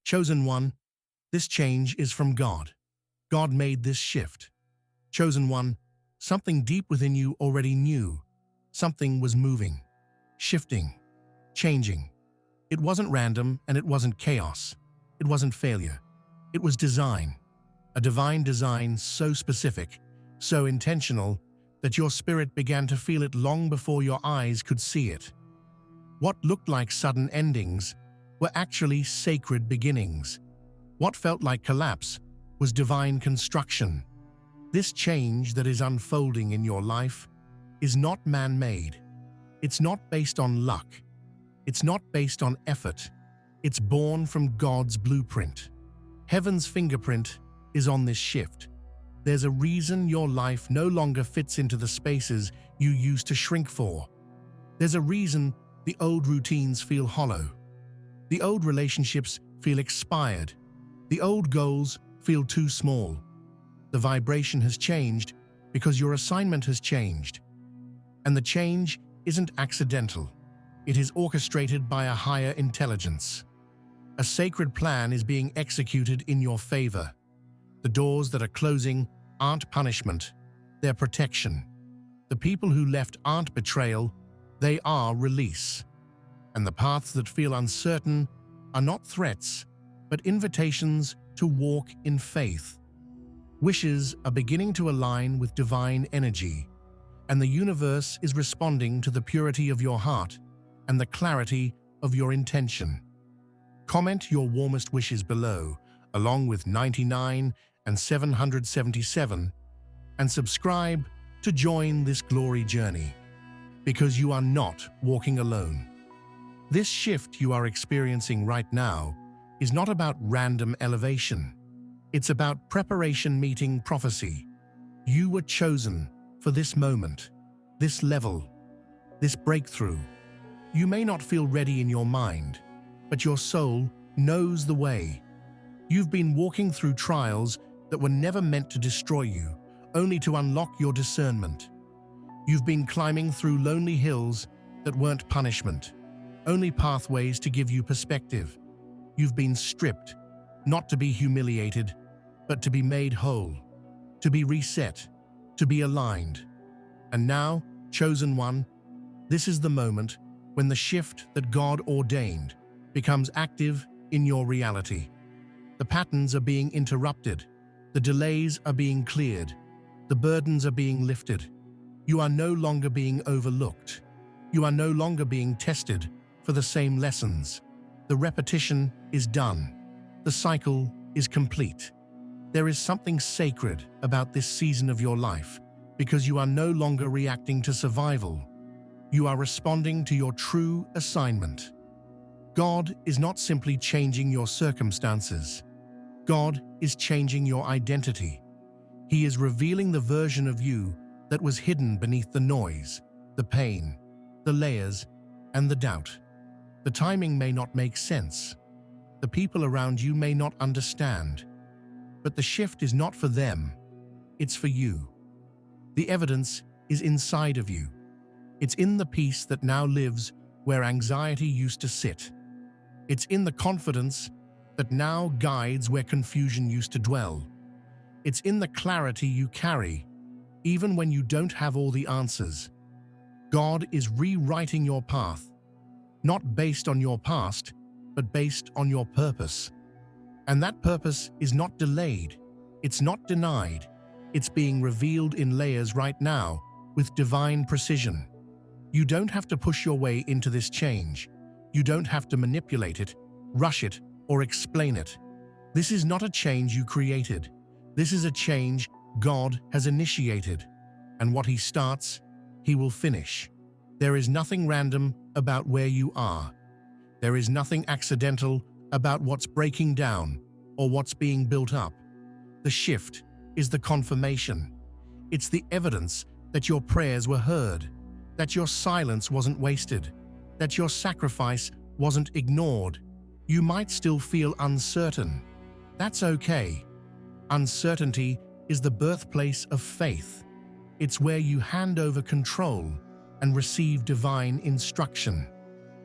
Chosen one, this change is from God. God made this shift. Chosen one, something deep within you already knew. Something was moving, shifting, changing. It wasn't random and it wasn't chaos. It wasn't failure. It was design. A divine design so specific, so intentional, that your spirit began to feel it long before your eyes could see it. What looked like sudden endings were actually sacred beginnings. What felt like collapse was divine construction. This change that is unfolding in your life is not man-made. It's not based on luck. It's not based on effort. It's born from God's blueprint. Heaven's fingerprint is on this shift. There's a reason your life no longer fits into the spaces you used to shrink for. There's a reason the old routines feel hollow. The old relationships feel expired. The old goals feel too small. The vibration has changed because your assignment has changed. And the change isn't accidental. It is orchestrated by a higher intelligence. A sacred plan is being executed in your favor. The doors that are closing aren't punishment, they're protection. The people who left aren't betrayal, they are release. And the paths that feel uncertain are not threats, but invitations to walk in faith. Wishes are beginning to align with divine energy, and the universe is responding to the purity of your heart and the clarity of your intention. Comment your warmest wishes below, along with 99 and 777, and subscribe to join this glory journey, because you are not walking alone. This shift you are experiencing right now is not about random elevation. It's about preparation meeting prophecy. You were chosen for this moment, this level, this breakthrough. You may not feel ready in your mind, but your soul knows the way. You've been walking through trials that were never meant to destroy you, only to unlock your discernment. You've been climbing through lonely hills that weren't punishment, only pathways to give you perspective. You've been stripped, not to be humiliated, but to be made whole, to be reset, to be aligned. And now, chosen one, this is the moment when the shift that God ordained becomes active in your reality. The patterns are being interrupted, the delays are being cleared, the burdens are being lifted. You are no longer being overlooked. You are no longer being tested for the same lessons. The repetition is done. The cycle is complete. There is something sacred about this season of your life because you are no longer reacting to survival. You are responding to your true assignment. God is not simply changing your circumstances. God is changing your identity. He is revealing the version of you that was hidden beneath the noise, the pain, the layers, and the doubt. The timing may not make sense. The people around you may not understand. But the shift is not for them. It's for you. The evidence is inside of you. It's in the peace that now lives where anxiety used to sit. It's in the confidence that now guides where confusion used to dwell. It's in the clarity you carry, even when you don't have all the answers. God is rewriting your path, not based on your past, but based on your purpose. And that purpose is not delayed, it's not denied, it's being revealed in layers right now with divine precision. You don't have to push your way into this change. You don't have to manipulate it, rush it, or explain it. This is not a change you created. This is a change God has initiated. And what He starts, He will finish. There is nothing random about where you are. There is nothing accidental about what's breaking down or what's being built up. The shift is the confirmation. It's the evidence that your prayers were heard, that your silence wasn't wasted, that your sacrifice wasn't ignored. You might still feel uncertain. That's okay. Uncertainty is the birthplace of faith. It's where you hand over control and receive divine instruction.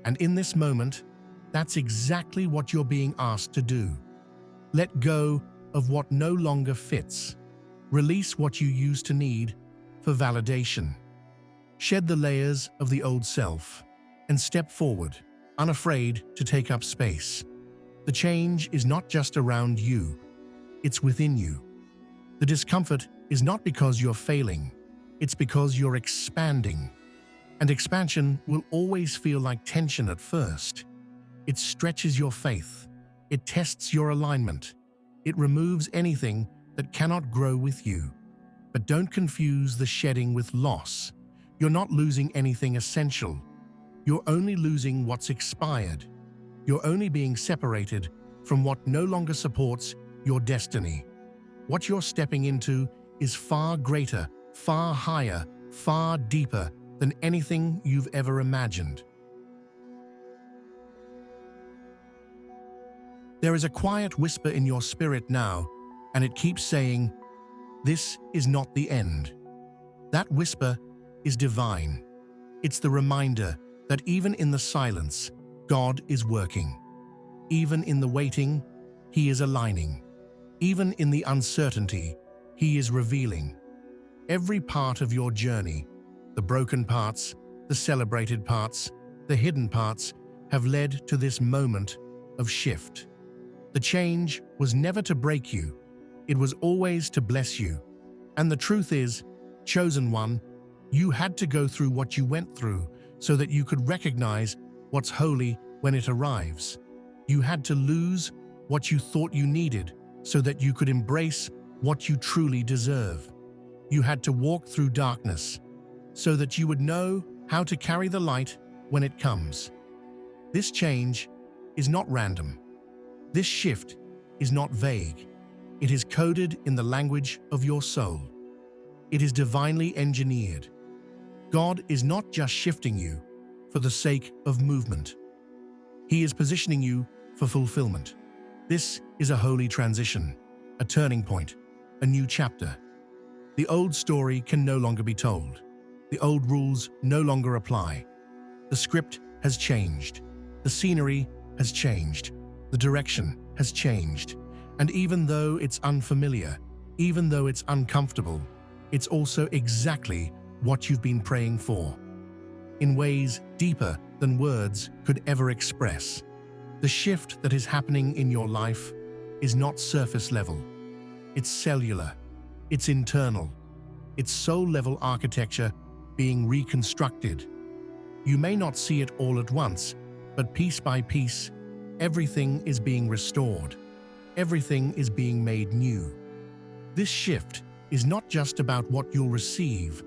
And in this moment, That's exactly what you're being asked to do. Let go of what no longer fits. Release what you used to need for validation. Shed the layers of the old self and step forward, unafraid to take up space. The change is not just around you, it's within you. The discomfort is not because you're failing, it's because you're expanding. And expansion will always feel like tension at first. It stretches your faith. It tests your alignment. It removes anything that cannot grow with you. But don't confuse the shedding with loss. You're not losing anything essential. You're only losing what's expired. You're only being separated from what no longer supports your destiny. What you're stepping into is far greater, far higher, far deeper than anything you've ever imagined. There is a quiet whisper in your spirit now, and it keeps saying, "This is not the end." That whisper is divine. It's the reminder that even in the silence, God is working. Even in the waiting, He is aligning. Even in the uncertainty, He is revealing. Every part of your journey, the broken parts, the celebrated parts, the hidden parts, have led to this moment of shift. The change was never to break you. It was always to bless you. And the truth is, chosen one, you had to go through what you went through so that you could recognize what's holy when it arrives. You had to lose what you thought you needed so that you could embrace what you truly deserve. You had to walk through darkness so that you would know how to carry the light when it comes. This change is not random. This shift is not vague. It is coded in the language of your soul. It is divinely engineered. God is not just shifting you for the sake of movement. He is positioning you for fulfillment. This is a holy transition, a turning point, a new chapter. The old story can no longer be told. The old rules no longer apply. The script has changed. The scenery has changed. The direction has changed. And even though it's unfamiliar, even though it's uncomfortable, it's also exactly what you've been praying for, in ways deeper than words could ever express. The shift that is happening in your life is not surface level. It's cellular. It's internal. It's soul-level architecture being reconstructed. You may not see it all at once, but piece by piece, everything is being restored. Everything is being made new. This shift is not just about what you'll receive,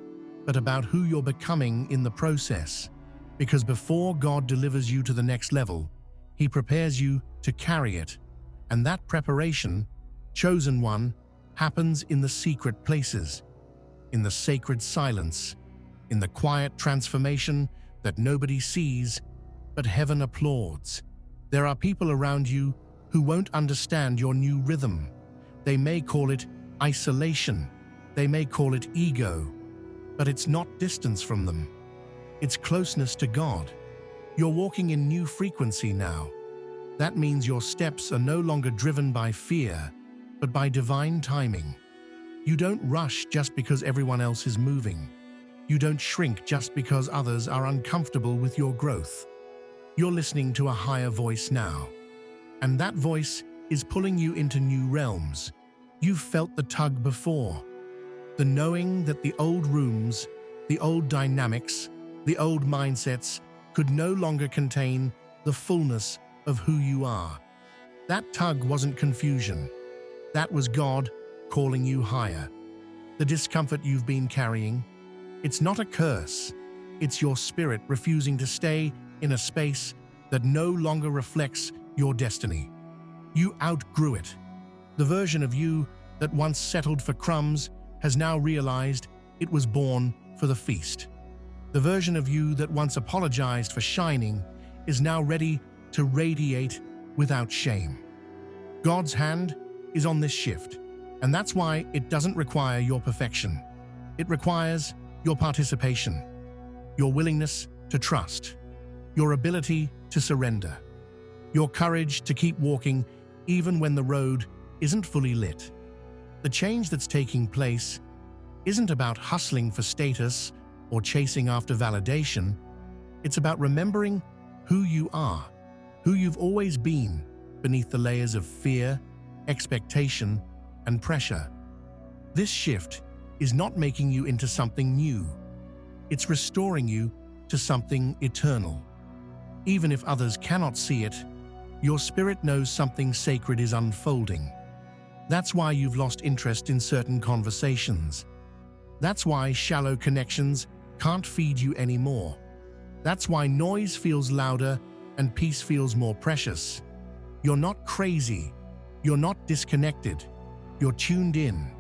but about who you're becoming in the process. Because before God delivers you to the next level, He prepares you to carry it. And that preparation, chosen one, happens in the secret places, in the sacred silence, in the quiet transformation that nobody sees, but heaven applauds. There are people around you who won't understand your new rhythm. They may call it isolation. They may call it ego. But it's not distance from them. It's closeness to God. You're walking in new frequency now. That means your steps are no longer driven by fear, but by divine timing. You don't rush just because everyone else is moving. You don't shrink just because others are uncomfortable with your growth. You're listening to a higher voice now. And that voice is pulling you into new realms. You've felt the tug before. The knowing that the old rooms, the old dynamics, the old mindsets could no longer contain the fullness of who you are. That tug wasn't confusion. That was God calling you higher. The discomfort you've been carrying, it's not a curse. It's your spirit refusing to stay in a space that no longer reflects your destiny. You outgrew it. The version of you that once settled for crumbs has now realized it was born for the feast. The version of you that once apologized for shining is now ready to radiate without shame. God's hand is on this shift, and that's why it doesn't require your perfection. It requires your participation, your willingness to trust, your ability to surrender. your courage to keep walking even when the road isn't fully lit. The change that's taking place isn't about hustling for status or chasing after validation. It's about remembering who you are, who you've always been beneath the layers of fear, expectation, and pressure. This shift is not making you into something new. It's restoring you to something eternal. Even if others cannot see it, your spirit knows something sacred is unfolding. That's why you've lost interest in certain conversations. That's why shallow connections can't feed you anymore. That's why noise feels louder and peace feels more precious. You're not crazy. You're not disconnected. You're tuned in.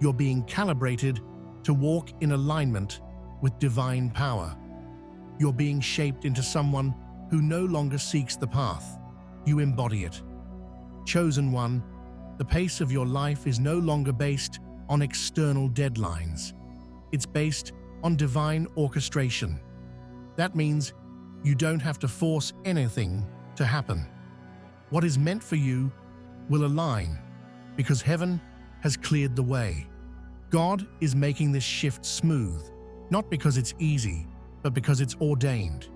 You're being calibrated to walk in alignment with divine power. You're being shaped into someone who no longer seeks the path. You embody it. Chosen one, the pace of your life is no longer based on external deadlines. It's based on divine orchestration. That means you don't have to force anything to happen. What is meant for you will align because heaven has cleared the way. God is making this shift smooth, not because it's easy, but because it's ordained.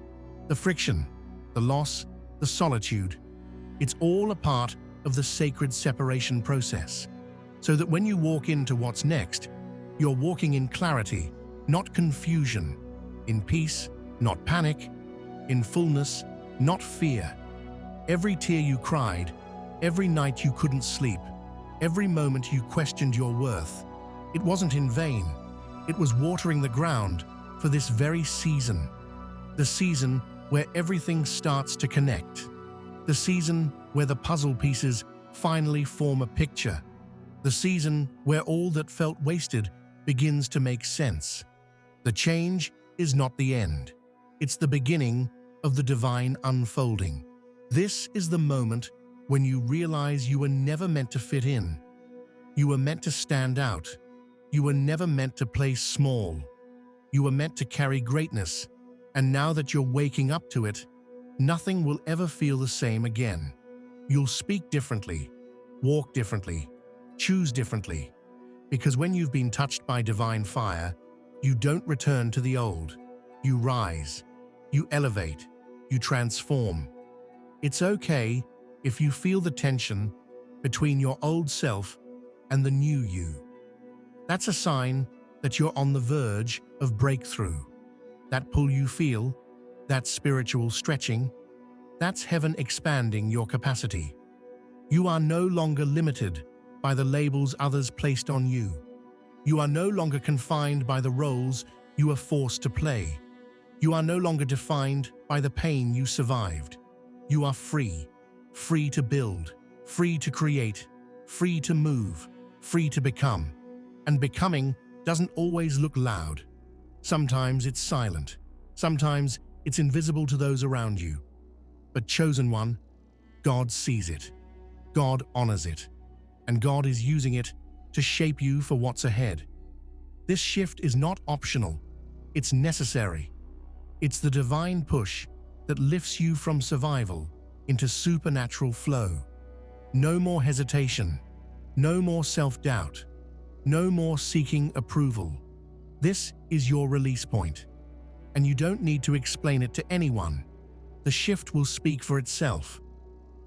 The friction, the loss, the solitude, it's all a part of the sacred separation process, so that when you walk into what's next, you're walking in clarity, not confusion, in peace, not panic, in fullness, not fear. Every tear you cried, every night you couldn't sleep, every moment you questioned your worth, it wasn't in vain. It was watering the ground for this very season. The season where everything starts to connect. The season where the puzzle pieces finally form a picture. The season where all that felt wasted begins to make sense. The change is not the end. It's the beginning of the divine unfolding. This is the moment when you realize you were never meant to fit in. You were meant to stand out. You were never meant to play small. You were meant to carry greatness, and now that you're waking up to it, nothing will ever feel the same again. You'll speak differently, walk differently, choose differently, because when you've been touched by divine fire, you don't return to the old. You rise, you elevate, you transform. It's okay if you feel the tension between your old self and the new you. That's a sign that you're on the verge of breakthrough. That pull you feel, that spiritual stretching, that's heaven expanding your capacity. You are no longer limited by the labels others placed on you. You are no longer confined by the roles you were forced to play. You are no longer defined by the pain you survived. You are free, free to build, free to create, free to move, free to become. And becoming doesn't always look loud. Sometimes it's silent. Sometimes it's invisible to those around you. But chosen one, God sees it. God honors it. And God is using it to shape you for what's ahead. This shift is not optional. It's necessary. It's the divine push that lifts you from survival into supernatural flow. No more hesitation. No more self-doubt. No more seeking approval. This is your release point, and you don't need to explain it to anyone. The shift will speak for itself.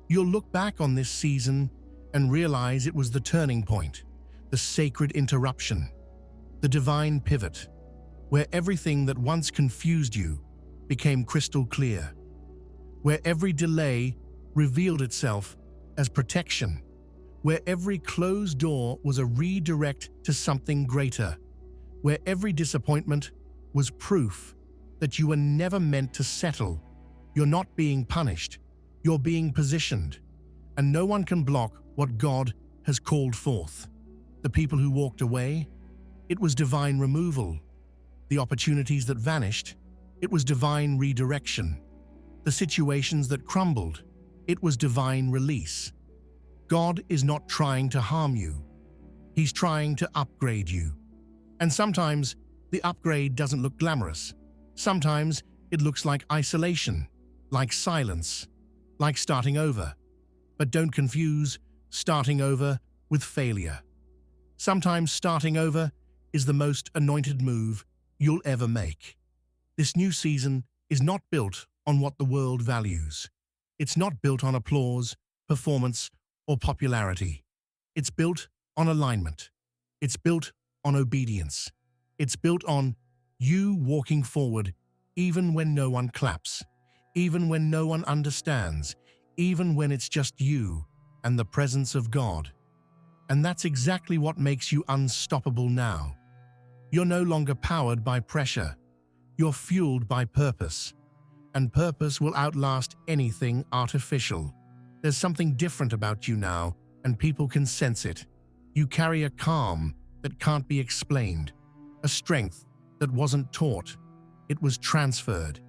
You'll look back on this season and realize it was the turning point, the sacred interruption, the divine pivot, where everything that once confused you became crystal clear, where every delay revealed itself as protection, where every closed door was a redirect to something greater, where every disappointment was proof that you were never meant to settle. You're not being punished, you're being positioned, and no one can block what God has called forth. The people who walked away, it was divine removal. The opportunities that vanished, it was divine redirection. The situations that crumbled, it was divine release. God is not trying to harm you. He's trying to upgrade you. And sometimes the upgrade doesn't look glamorous. Sometimes it looks like isolation, like silence, like starting over. But don't confuse starting over with failure. Sometimes starting over is the most anointed move you'll ever make. This new season is not built on what the world values. It's not built on applause, performance, or popularity. It's built on alignment. It's built on obedience. It's built on you walking forward even when no one claps, even when no one understands, even when it's just you and the presence of God. And that's exactly what makes you unstoppable now. You're no longer powered by pressure. You're fueled by purpose. And purpose will outlast anything artificial. There's something different about you now, and people can sense it. You carry a calm that can't be explained, a strength that wasn't taught. It was transferred.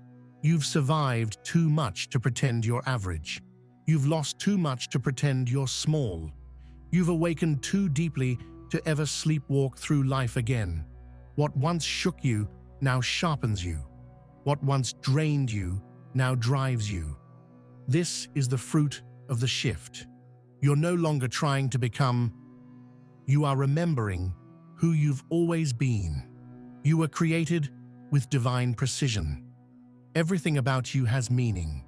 You've survived too much to pretend you're average. You've lost too much to pretend you're small. You've awakened too deeply to ever sleepwalk through life again. What once shook you now sharpens you. What once drained you now drives you. This is the fruit of the shift. You're no longer trying to become. You are remembering who you've always been. You were created with divine precision. Everything about you has meaning.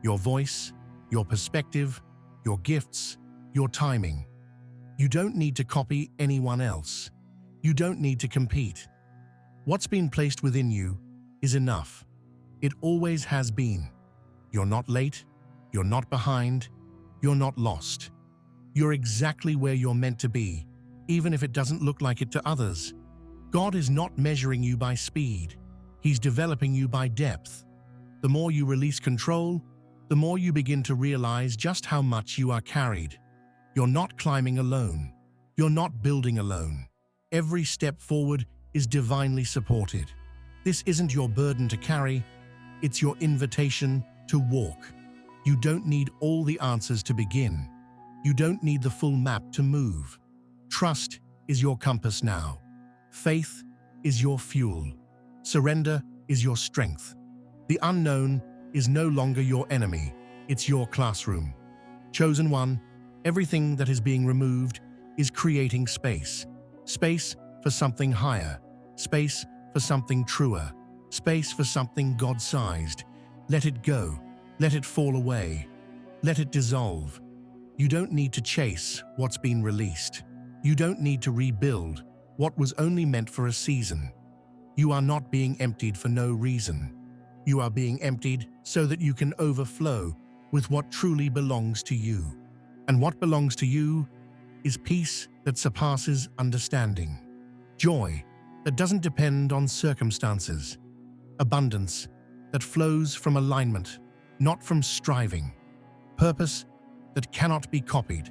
Your voice, your perspective, your gifts, your timing. You don't need to copy anyone else. You don't need to compete. What's been placed within you is enough. It always has been. You're not late. You're not behind. You're not lost. You're exactly where you're meant to be, even if it doesn't look like it to others. God is not measuring you by speed. He's developing you by depth. The more you release control, the more you begin to realize just how much you are carried. You're not climbing alone. You're not building alone. Every step forward is divinely supported. This isn't your burden to carry. It's your invitation to walk. You don't need all the answers to begin. You don't need the full map to move. Trust is your compass now. Faith is your fuel. Surrender is your strength. The unknown is no longer your enemy. It's your classroom. Chosen one, everything that is being removed is creating space. Space for something higher. Space for something truer. Space for something God-sized. Let it go. Let it fall away. Let it dissolve. You don't need to chase what's been released. You don't need to rebuild what was only meant for a season. You are not being emptied for no reason. You are being emptied so that you can overflow with what truly belongs to you. And what belongs to you is peace that surpasses understanding. Joy that doesn't depend on circumstances. Abundance that flows from alignment, not from striving. Purpose that cannot be copied.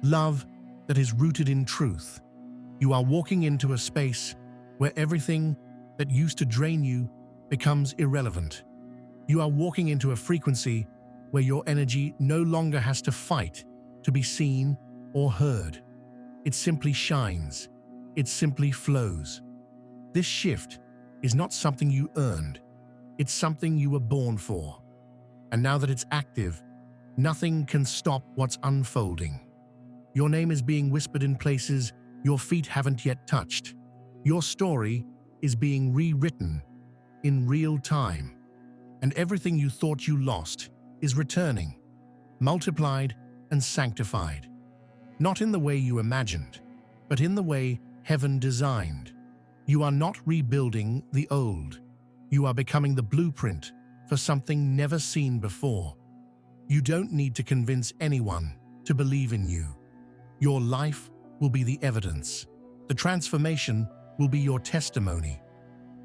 Love that is rooted in truth. You are walking into a space where everything that used to drain you becomes irrelevant. You are walking into a frequency where your energy no longer has to fight to be seen or heard. It simply shines. It simply flows. This shift is not something you earned. It's something you were born for. And now that it's active, nothing can stop what's unfolding. Your name is being whispered in places your feet haven't yet touched. Your story is being rewritten in real time. And everything you thought you lost is returning, multiplied and sanctified. Not in the way you imagined, but in the way heaven designed. You are not rebuilding the old. You are becoming the blueprint for something never seen before. You don't need to convince anyone to believe in you. Your life will be the evidence. The transformation will be your testimony.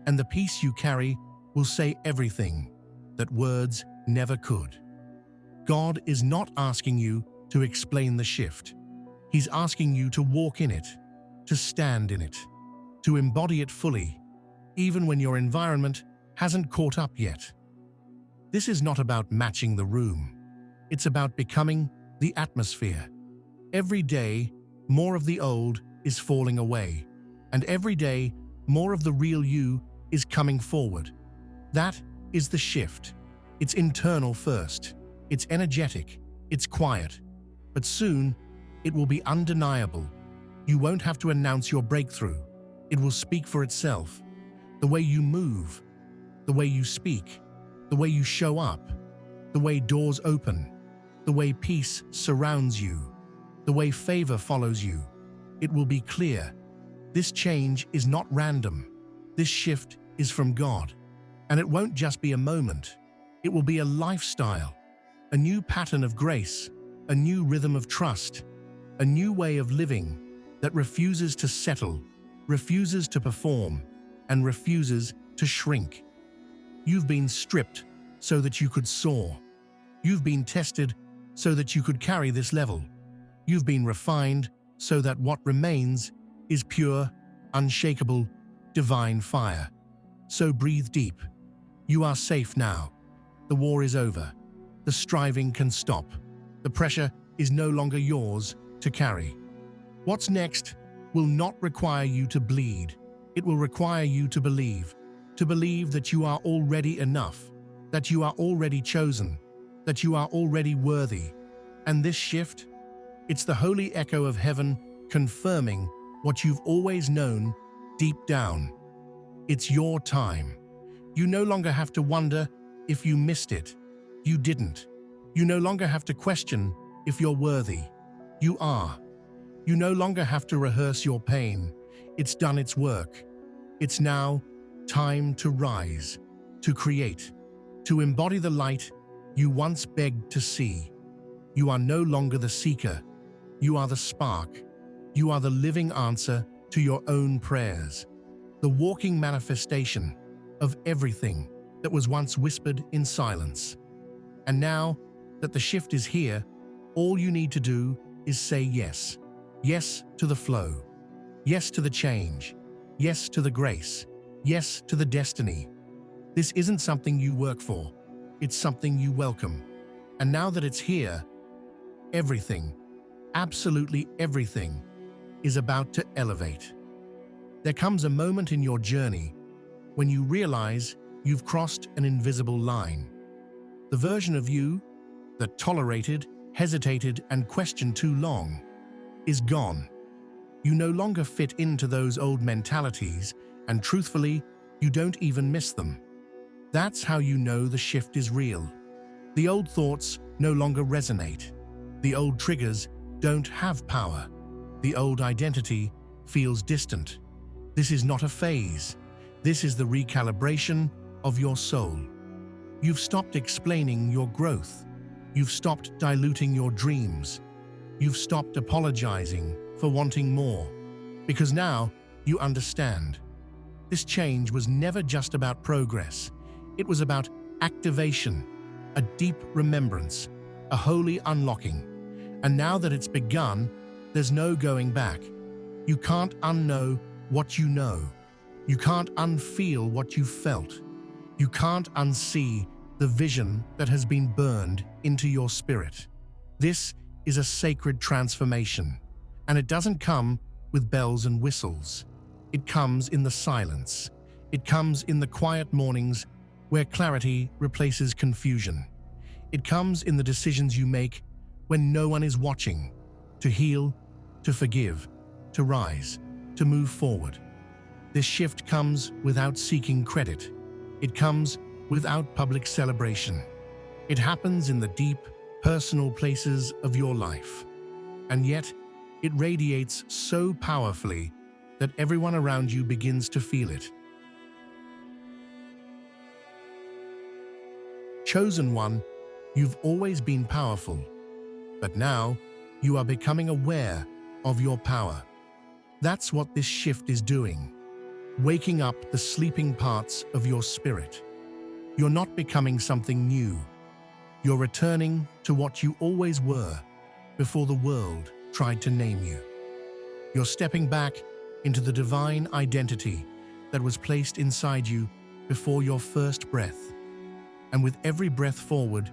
And the peace you carry will say everything that words never could. God is not asking you to explain the shift. He's asking you to walk in it, to stand in it, to embody it fully, even when your environment hasn't caught up yet. This is not about matching the room. It's about becoming the atmosphere. Every day, more of the old is falling away, and every day, more of the real you is coming forward. That is the shift. It's internal first. It's energetic, it's quiet, but soon it will be undeniable. You won't have to announce your breakthrough. It will speak for itself. The way you move, the way you speak, the way you show up, the way doors open, the way peace surrounds you, the way favor follows you. It will be clear. This change is not random. This shift is from God. And it won't just be a moment. It will be a lifestyle, a new pattern of grace, a new rhythm of trust, a new way of living that refuses to settle, refuses to perform, and refuses to shrink. You've been stripped so that you could soar. You've been tested so that you could carry this level. You've been refined so that what remains is pure, unshakable, divine fire. So breathe deep. You are safe now. The war is over. The striving can stop. The pressure is no longer yours to carry. What's next will not require you to bleed. It will require you to believe that you are already enough, that you are already chosen, that you are already worthy. And this shift, it's the holy echo of heaven confirming what you've always known deep down. It's your time. You no longer have to wonder if you missed it. You didn't. You no longer have to question if you're worthy. You are. You no longer have to rehearse your pain. It's done its work. It's now time to rise, to create, to embody the light you once begged to see. You are no longer the seeker. You are the spark. You are the living answer to your own prayers, the walking manifestation of everything that was once whispered in silence. And now that the shift is here, all you need to do is say yes. Yes to the flow. Yes to the change. Yes to the grace. Yes to the destiny. This isn't something you work for. It's something you welcome. And now that it's here, everything, absolutely everything, is about to elevate. There comes a moment in your journey when you realize you've crossed an invisible line. The version of you that tolerated, hesitated, and questioned too long is gone. You no longer fit into those old mentalities, and truthfully, you don't even miss them. That's how you know the shift is real. The old thoughts no longer resonate. The old triggers don't have power. The old identity feels distant. This is not a phase. This is the recalibration of your soul. You've stopped explaining your growth. You've stopped diluting your dreams. You've stopped apologizing for wanting more. Because now you understand. This change was never just about progress. It was about activation, a deep remembrance, a holy unlocking. And now that it's begun, there's no going back. You can't unknow what you know. You can't unfeel what you felt. You can't unsee the vision that has been burned into your spirit. This is a sacred transformation, and it doesn't come with bells and whistles. It comes in the silence. It comes in the quiet mornings where clarity replaces confusion. It comes in the decisions you make when no one is watching, to heal, to forgive, to rise, to move forward. This shift comes without seeking credit. It comes without public celebration. It happens in the deep, personal places of your life. And yet, it radiates so powerfully that everyone around you begins to feel it. Chosen one, you've always been powerful, but now you are becoming aware of your power. That's what this shift is doing, waking up the sleeping parts of your spirit. You're not becoming something new. You're returning to what you always were before the world tried to name you. You're stepping back into the divine identity that was placed inside you before your first breath. And with every breath forward,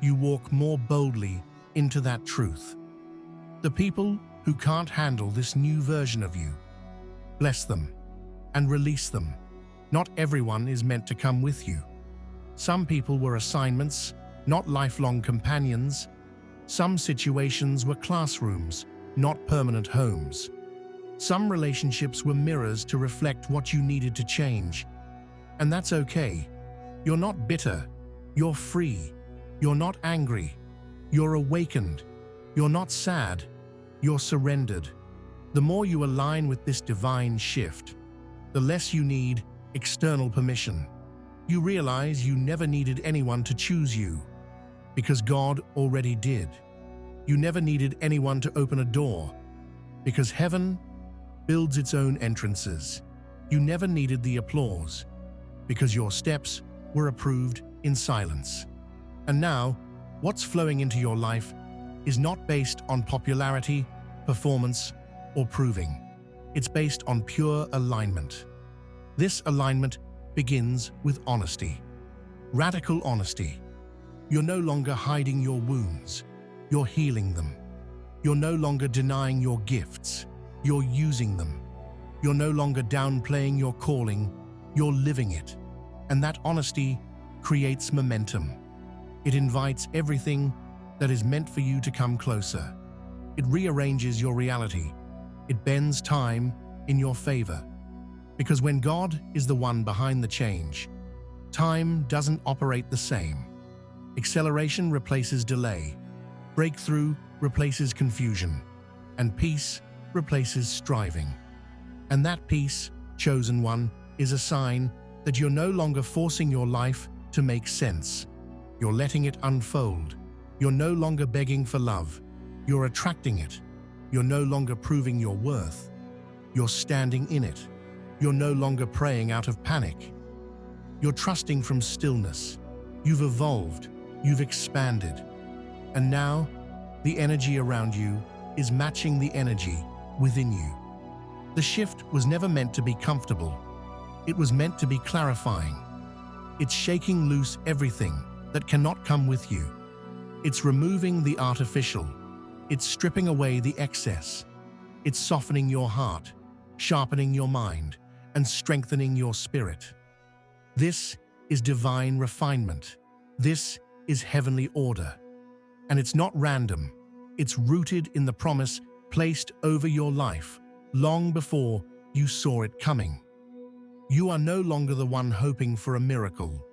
you walk more boldly into that truth. The people who can't handle this new version of you, bless them and release them. Not everyone is meant to come with you. Some people were assignments, not lifelong companions. Some situations were classrooms, not permanent homes. Some relationships were mirrors to reflect what you needed to change. And that's okay. You're not bitter. You're free. You're not angry. You're awakened. You're not sad. You're surrendered. The more you align with this divine shift, the less you need external permission. You realize you never needed anyone to choose you, because God already did. You never needed anyone to open a door, because heaven builds its own entrances. You never needed the applause, because your steps were approved in silence. And now, what's flowing into your life is not based on popularity, performance, or proving. It's based on pure alignment. This alignment begins with honesty. Radical honesty. You're no longer hiding your wounds. You're healing them. You're no longer denying your gifts. You're using them. You're no longer downplaying your calling. You're living it. And that honesty creates momentum. It invites everything that is meant for you to come closer. It rearranges your reality. It bends time in your favor. Because when God is the one behind the change, time doesn't operate the same. Acceleration replaces delay. Breakthrough replaces confusion. And peace replaces striving. And that peace, chosen one, is a sign that you're no longer forcing your life to make sense. You're letting it unfold. You're no longer begging for love. You're attracting it. You're no longer proving your worth. You're standing in it. You're no longer praying out of panic. You're trusting from stillness. You've evolved. You've expanded. And now, the energy around you is matching the energy within you. The shift was never meant to be comfortable. It was meant to be clarifying. It's shaking loose everything that cannot come with you. It's removing the artificial. It's stripping away the excess. It's softening your heart, sharpening your mind, and strengthening your spirit. This is divine refinement. This is heavenly order. And it's not random. It's rooted in the promise placed over your life long before you saw it coming. You are no longer the one hoping for a miracle.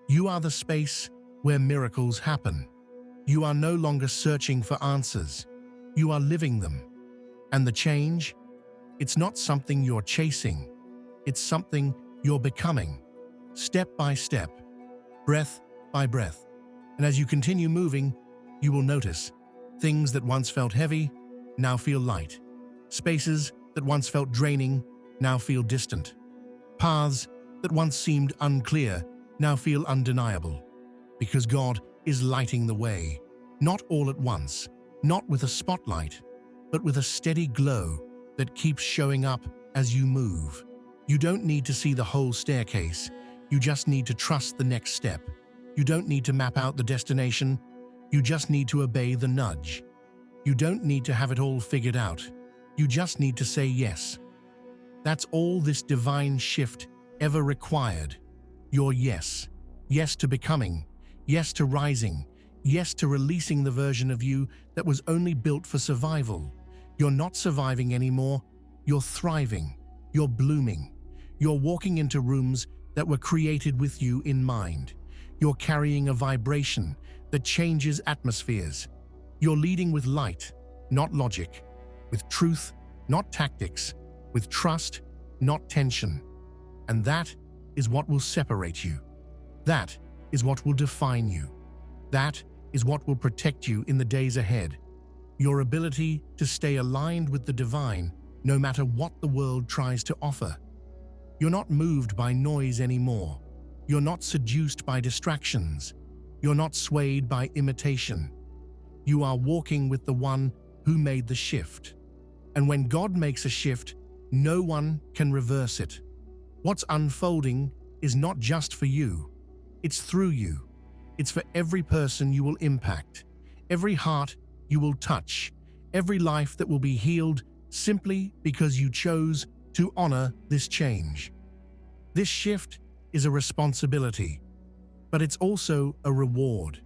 You are the space where miracles happen. You are no longer searching for answers. You are living them. And the change? It's not something you're chasing. It's something you're becoming, step by step, breath by breath. And as you continue moving, you will notice things that once felt heavy now feel light. Spaces that once felt draining now feel distant. Paths that once seemed unclear now feel undeniable. Because God is lighting the way, not all at once, not with a spotlight, but with a steady glow that keeps showing up as you move. You don't need to see the whole staircase. You just need to trust the next step. You don't need to map out the destination. You just need to obey the nudge. You don't need to have it all figured out. You just need to say yes. That's all this divine shift ever required. Your yes. Yes to becoming. Yes to rising. Yes to releasing the version of you that was only built for survival. You're not surviving anymore. You're thriving. You're blooming. You're walking into rooms that were created with you in mind. You're carrying a vibration that changes atmospheres. You're leading with light, not logic. With truth, not tactics. With trust, not tension. And that is what will separate you. That is what will define you. That is what will protect you in the days ahead. Your ability to stay aligned with the divine, no matter what the world tries to offer. You're not moved by noise anymore. You're not seduced by distractions. You're not swayed by imitation. You are walking with the one who made the shift. And when God makes a shift, no one can reverse it. What's unfolding is not just for you. It's through you. It's for every person you will impact, every heart you will touch, every life that will be healed simply because you chose to honor this change. This shift is a responsibility, but it's also a reward.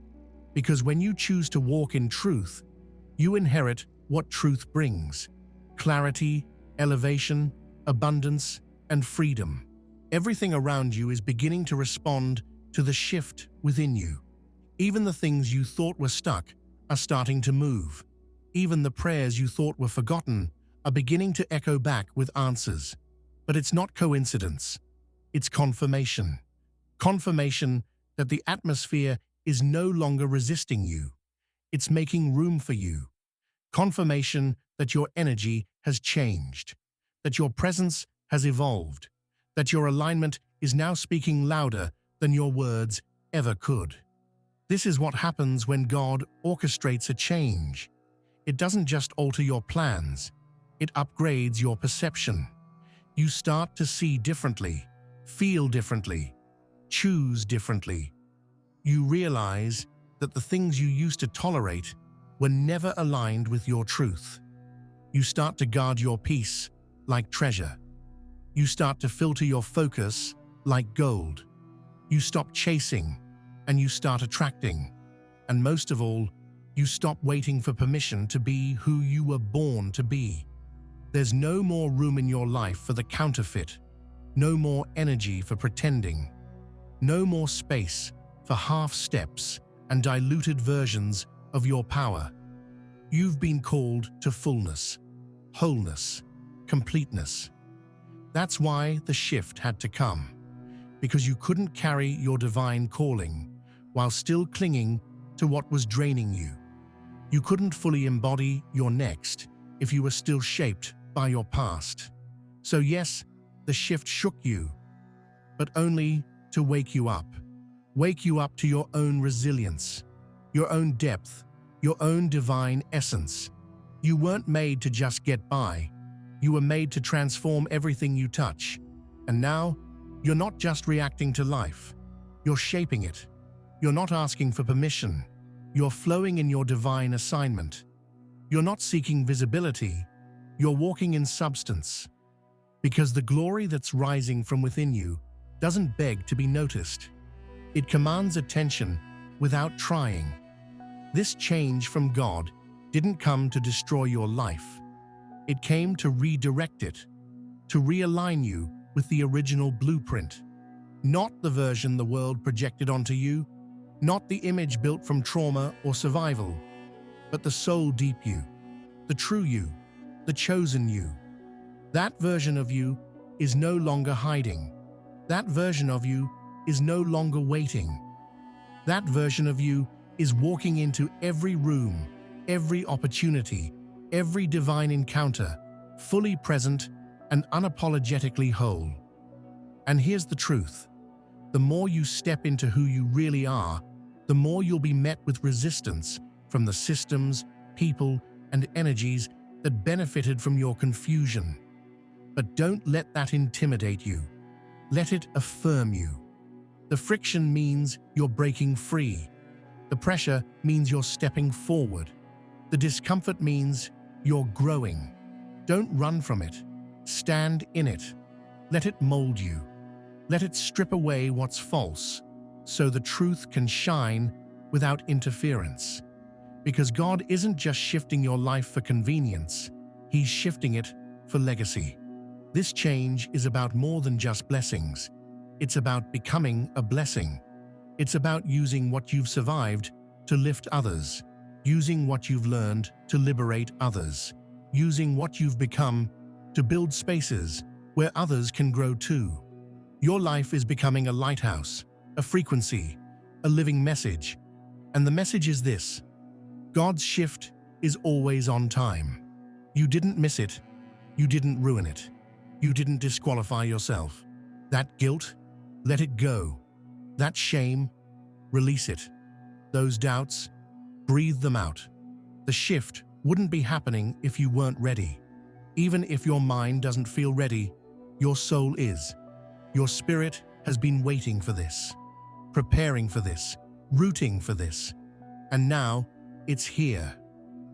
Because when you choose to walk in truth, you inherit what truth brings: clarity, elevation, abundance, and freedom. Everything around you is beginning to respond to the shift within you. Even the things you thought were stuck are starting to move. Even the prayers you thought were forgotten are beginning to echo back with answers. But it's not coincidence. It's confirmation. Confirmation that the atmosphere is no longer resisting you. It's making room for you. Confirmation that your energy has changed, that your presence has evolved, that your alignment is now speaking louder than your words ever could. This is what happens when God orchestrates a change. It doesn't just alter your plans, it upgrades your perception. You start to see differently, feel differently, choose differently. You realize that the things you used to tolerate were never aligned with your truth. You start to guard your peace like treasure. You start to filter your focus like gold. You stop chasing and you start attracting. And most of all, you stop waiting for permission to be who you were born to be. There's no more room in your life for the counterfeit, no more energy for pretending, no more space for half steps and diluted versions of your power. You've been called to fullness, wholeness, completeness. That's why the shift had to come, because you couldn't carry your divine calling while still clinging to what was draining you. You couldn't fully embody your next if you were still shaped by your past. So yes, the shift shook you, but only to wake you up to your own resilience, your own depth, your own divine essence. You weren't made to just get by. You were made to transform everything you touch. And now, you're not just reacting to life. You're shaping it. You're not asking for permission. You're flowing in your divine assignment. You're not seeking visibility. You're walking in substance. Because the glory that's rising from within you doesn't beg to be noticed. It commands attention without trying. This change from God didn't come to destroy your life. It came to redirect it, to realign you with the original blueprint. Not the version the world projected onto you, not the image built from trauma or survival, but the soul deep you, the true you, the chosen you. That version of you is no longer hiding. That version of you is no longer waiting. That version of you is walking into every room, every opportunity, every divine encounter, fully present and unapologetically whole. And here's the truth. The more you step into who you really are, the more you'll be met with resistance from the systems, people, and energies that benefited from your confusion. But don't let that intimidate you. Let it affirm you. The friction means you're breaking free. The pressure means you're stepping forward. The discomfort means you're growing. Don't run from it. Stand in it. Let it mold you. Let it strip away what's false, so the truth can shine without interference. Because God isn't just shifting your life for convenience, He's shifting it for legacy. This change is about more than just blessings. It's about becoming a blessing. It's about using what you've survived to lift others, using what you've learned to liberate others, using what you've become to build spaces where others can grow too. Your life is becoming a lighthouse, a frequency, a living message. And the message is this: God's shift is always on time. You didn't miss it. You didn't ruin it. You didn't disqualify yourself. That guilt, let it go. That shame, release it. Those doubts, breathe them out. The shift wouldn't be happening if you weren't ready. Even if your mind doesn't feel ready, your soul is. Your spirit has been waiting for this, preparing for this, rooting for this. And now, it's here.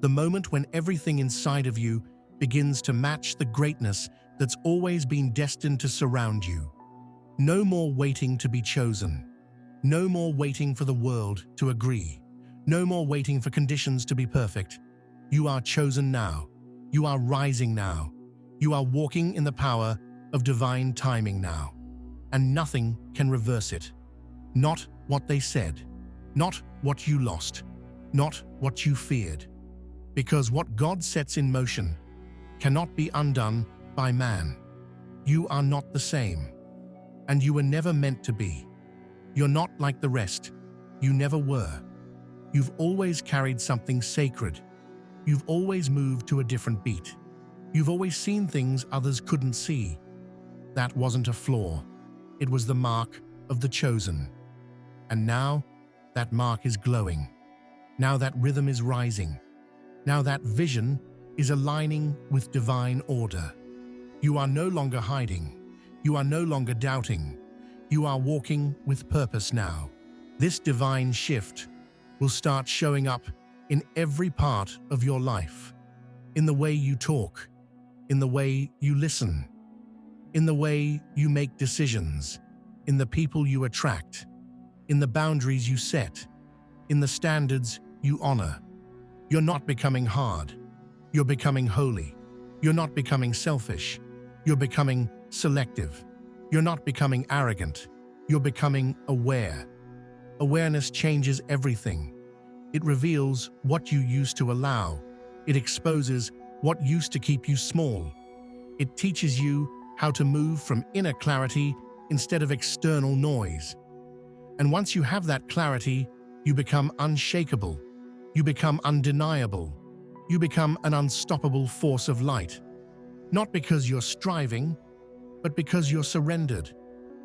The moment when everything inside of you begins to match the greatness that's always been destined to surround you. No more waiting to be chosen. No more waiting for the world to agree. No more waiting for conditions to be perfect. You are chosen now. You are rising now. You are walking in the power of divine timing now. And nothing can reverse it. Not what they said. Not what you lost. Not what you feared. Because what God sets in motion cannot be undone by man. You are not the same. And you were never meant to be. You're not like the rest. You never were. You've always carried something sacred. You've always moved to a different beat. You've always seen things others couldn't see. That wasn't a flaw. It was the mark of the chosen. And now, that mark is glowing. Now that rhythm is rising. Now that vision is aligning with divine order. You are no longer hiding. You are no longer doubting. You are walking with purpose now. This divine shift will start showing up in every part of your life. In the way you talk, in the way you listen, in the way you make decisions, in the people you attract, in the boundaries you set, in the standards you honor. You're not becoming hard. You're becoming holy. You're not becoming selfish. You're becoming selective. You're not becoming arrogant. You're becoming aware. Awareness changes everything. It reveals what you used to allow. It exposes what used to keep you small. It teaches you how to move from inner clarity instead of external noise. And once you have that clarity, you become unshakable. You become undeniable. You become an unstoppable force of light. Not because you're striving, but because you're surrendered.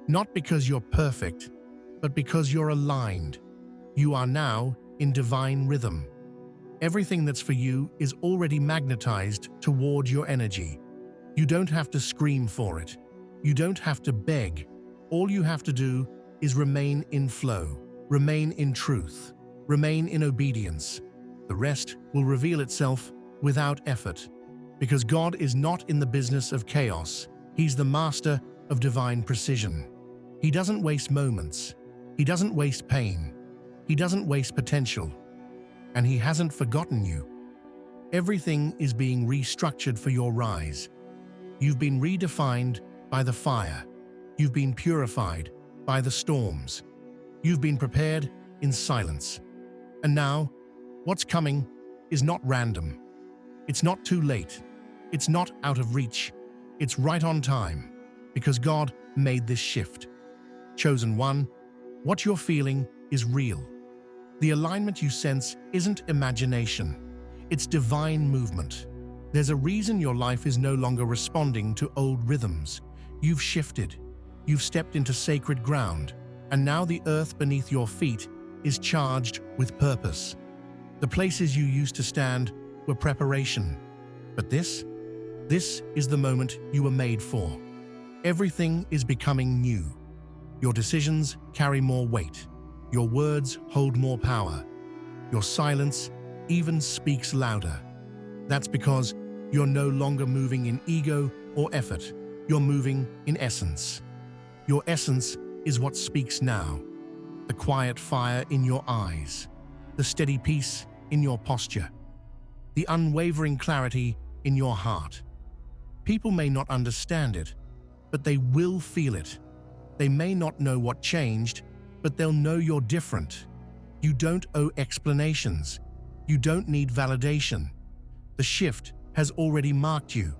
Not because you're perfect, but because you're aligned. You are now in divine rhythm. Everything that's for you is already magnetized toward your energy. You don't have to scream for it. You don't have to beg. All you have to do is remain in flow, remain in truth, remain in obedience. The rest will reveal itself without effort. Because God is not in the business of chaos. He's the master of divine precision. He doesn't waste moments. He doesn't waste pain. He doesn't waste potential. And He hasn't forgotten you. Everything is being restructured for your rise. You've been redefined by the fire. You've been purified by the storms. You've been prepared in silence. And now, what's coming is not random. It's not too late. It's not out of reach. It's right on time, because God made this shift. Chosen one, what you're feeling is real. The alignment you sense isn't imagination. It's divine movement. There's a reason your life is no longer responding to old rhythms. You've shifted. You've stepped into sacred ground. And now the earth beneath your feet is charged with purpose. The places you used to stand were preparation. But this is the moment you were made for. Everything is becoming new. Your decisions carry more weight. Your words hold more power. Your silence even speaks louder. That's because you're no longer moving in ego or effort. You're moving in essence. Your essence is what speaks now. The quiet fire in your eyes. The steady peace in your posture. The unwavering clarity in your heart. People may not understand it, but they will feel it. They may not know what changed, but they'll know you're different. You don't owe explanations. You don't need validation. The shift has already marked you.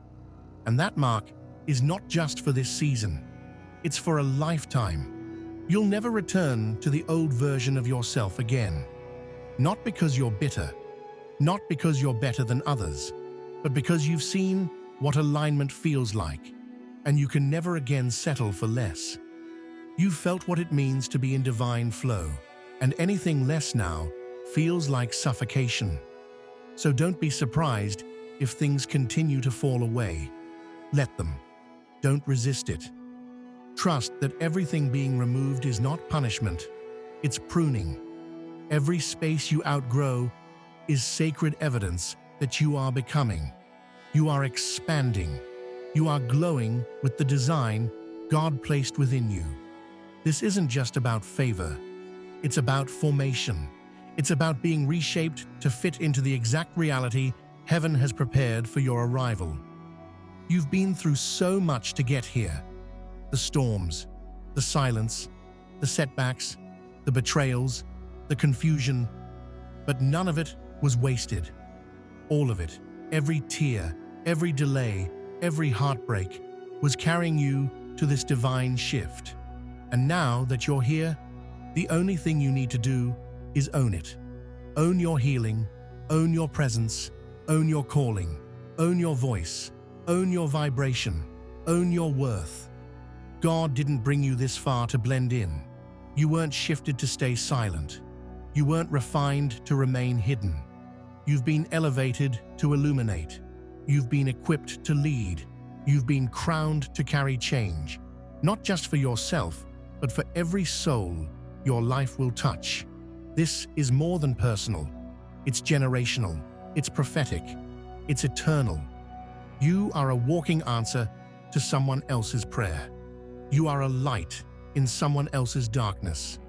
And that mark is not just for this season. It's for a lifetime. You'll never return to the old version of yourself again. Not because you're bitter, not because you're better than others, but because you've seen what alignment feels like, and you can never again settle for less. You've felt what it means to be in divine flow, and anything less now feels like suffocation. So don't be surprised if things continue to fall away. Let them. Don't resist it. Trust that everything being removed is not punishment, it's pruning. Every space you outgrow is sacred evidence that you are becoming. You are expanding. You are glowing with the design God placed within you. This isn't just about favor. It's about formation. It's about being reshaped to fit into the exact reality heaven has prepared for your arrival. You've been through so much to get here. The storms, the silence, the setbacks, the betrayals, the confusion, but none of it was wasted. All of it, every tear, every delay, every heartbreak, was carrying you to this divine shift. And now that you're here, the only thing you need to do is own it. Own your healing, own your presence, own your calling, own your voice, own your vibration, own your worth. God didn't bring you this far to blend in. You weren't shifted to stay silent. You weren't refined to remain hidden. You've been elevated to illuminate. You've been equipped to lead. You've been crowned to carry change, not just for yourself, but for every soul your life will touch. This is more than personal. It's generational. It's prophetic. It's eternal. You are a walking answer to someone else's prayer. You are a light in someone else's darkness.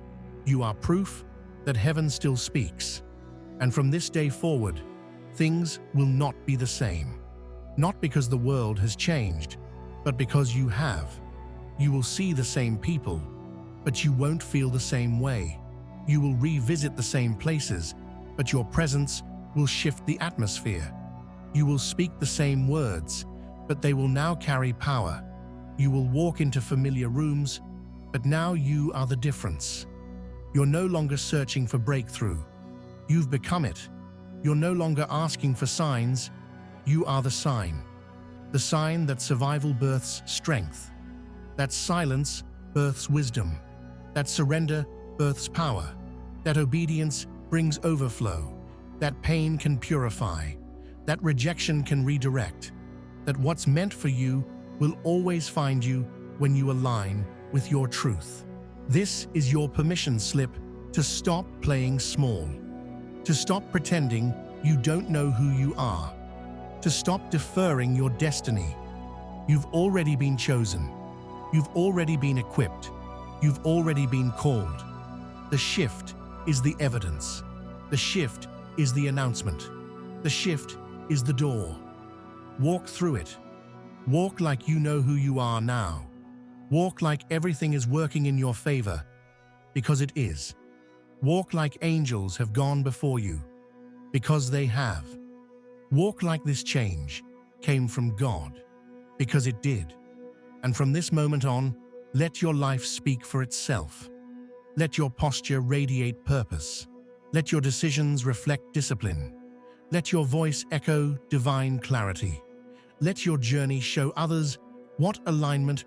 You are proof that heaven still speaks. And from this day forward, things will not be the same. Not because the world has changed, but because you have. You will see the same people, but you won't feel the same way. You will revisit the same places, but your presence will shift the atmosphere. You will speak the same words, but they will now carry power. You will walk into familiar rooms, but now you are the difference. You're no longer searching for breakthrough. You've become it. You're no longer asking for signs. You are the sign. The sign that survival births strength. That silence births wisdom. That surrender births power. That obedience brings overflow. That pain can purify. That rejection can redirect. That what's meant for you will always find you when you align with your truth. This is your permission slip to stop playing small. To stop pretending you don't know who you are. To stop deferring your destiny. You've already been chosen. You've already been equipped. You've already been called. The shift is the evidence. The shift is the announcement. The shift is the door. Walk through it. Walk like you know who you are now. Walk like everything is working in your favor, because it is. Walk like angels have gone before you, because they have. Walk like this change came from God, because it did. And from this moment on, let your life speak for itself. Let your posture radiate purpose. Let your decisions reflect discipline. Let your voice echo divine clarity. Let your journey show others what alignment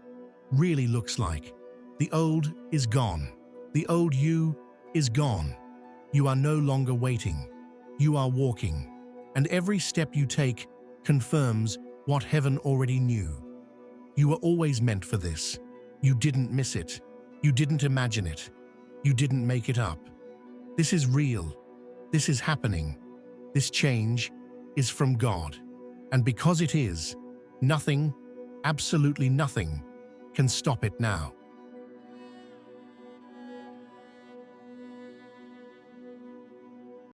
really looks like. The old is gone. The old you is gone. You are no longer waiting. You are walking. And every step you take confirms what heaven already knew. You were always meant for this. You didn't miss it. You didn't imagine it. You didn't make it up. This is real. This is happening. This change is from God. And because it is, nothing, absolutely nothing, can stop it now.